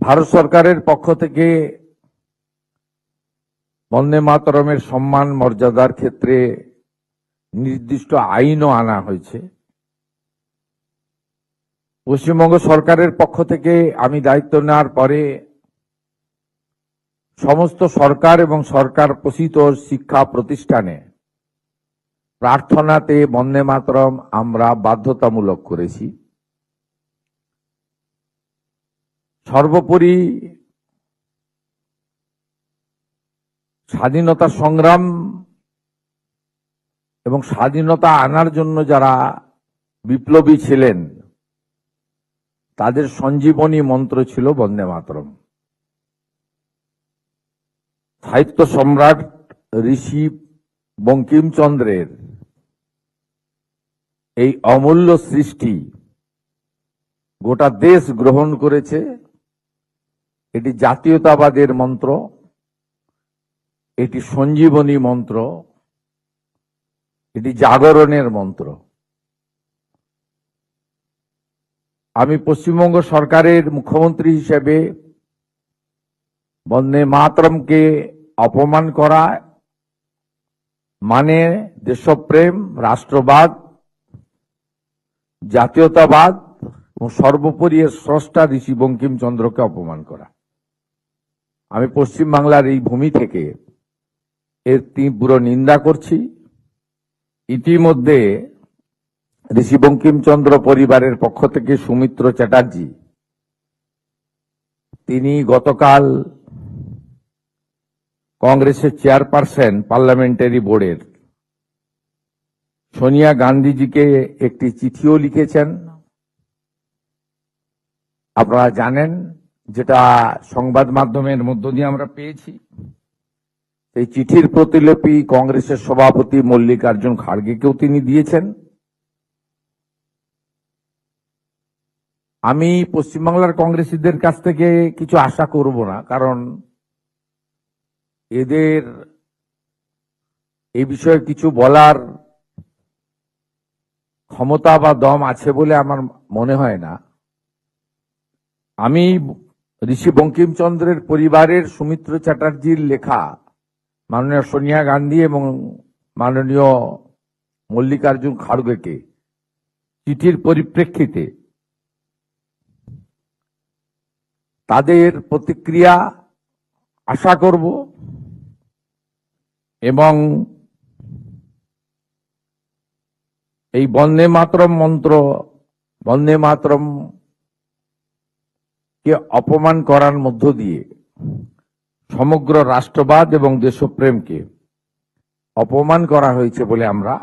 ভারত সরকারের পক্ষ থেকে বন্দে মাতরমের সম্মান মর্যাদার ক্ষেত্রে নির্দিষ্ট আইনও আনা হয়েছে। পশ্চিমবঙ্গ সরকারের পক্ষ থেকে আমি দায়িত্ব নেওয়ার পরে সমস্ত সরকার এবং সরকার পোষিত শিক্ষা প্রতিষ্ঠানে প্রার্থনাতে বন্দে মাতরম আমরা বাধ্যতামূলক করেছি। সর্বোপরি স্বাধীনতা সংগ্রাম এবং স্বাধীনতা আনার জন্য যারা বিপ্লবী ছিলেন তাদের সঞ্জীবনী মন্ত্র ছিল বন্দে মাতরম। সাহিত্য সম্রাট ঋষি বঙ্কিমচন্দ্রের এই অমূল্য সৃষ্টি গোটা দেশ গ্রহণ করেছে। এটি জাতীয়তাবাদের মন্ত্র, এটি সঞ্জীবনী মন্ত্র, এটি জাগরণের মন্ত্র। আমি পশ্চিমবঙ্গ সরকারের মুখ্যমন্ত্রী হিসেবে বন্দে মাতরমকে অপমান করা মানে দেশপ্রেম, রাষ্ট্রবাদ, জাতীয়তাবাদ এবং সর্বোপরি এর স্রষ্টা ঋষি বঙ্কিমচন্দ্রকে অপমান করা। আমি পশ্চিমবাংলার এই ভূমি থেকে এর তীব্র নিন্দা করছি। ইতিমধ্যে ঋষি বঙ্কিমচন্দ্র পরিবারের পক্ষ থেকে সৌমিত্র চ্যাটার্জি তিনি গতকাল কংগ্রেসের চেয়ারপারসন পার্লামেন্টারি বোর্ডের সোনিয়া গান্ধীজিকে একটি চিঠিও লিখেছেন। আপনারা জানেন, যেটা সংবাদ মাধ্যমের মধ্য দিয়ে আমরা পেয়েছি। এই চিঠির প্রতিলিপি কংগ্রেসের সভাপতি মল্লিকার্জুন খাড়গেকেও তিনি দিয়েছেন। আমি পশ্চিমবাংলার কংগ্রেসীদের কাছ থেকে কিছু আশা করব না, কারণ এদের এই বিষয়ে কিছু বলার ক্ষমতা বা দম আছে বলে আমার মনে হয় না। আমি ঋষি বঙ্কিমচন্দ্রের পরিবারের সৌমিত্র চ্যাটার্জির লেখা মাননীয় সোনিয়া গান্ধী এবং মাননীয় মল্লিকার্জুন খাড়গেকে চিঠির পরিপ্রেক্ষিতে তাদের প্রতিক্রিয়া আশা করব এবং এই বন্দে মাতরম মন্ত্র, বন্দে মাতরম কে অপমান করার মধ্য দিয়ে সমগ্র রাষ্ট্রবাদ এবং দেশপ্রেমকে অপমান করা হয়েছে বলে আমরা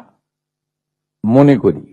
মনে করি।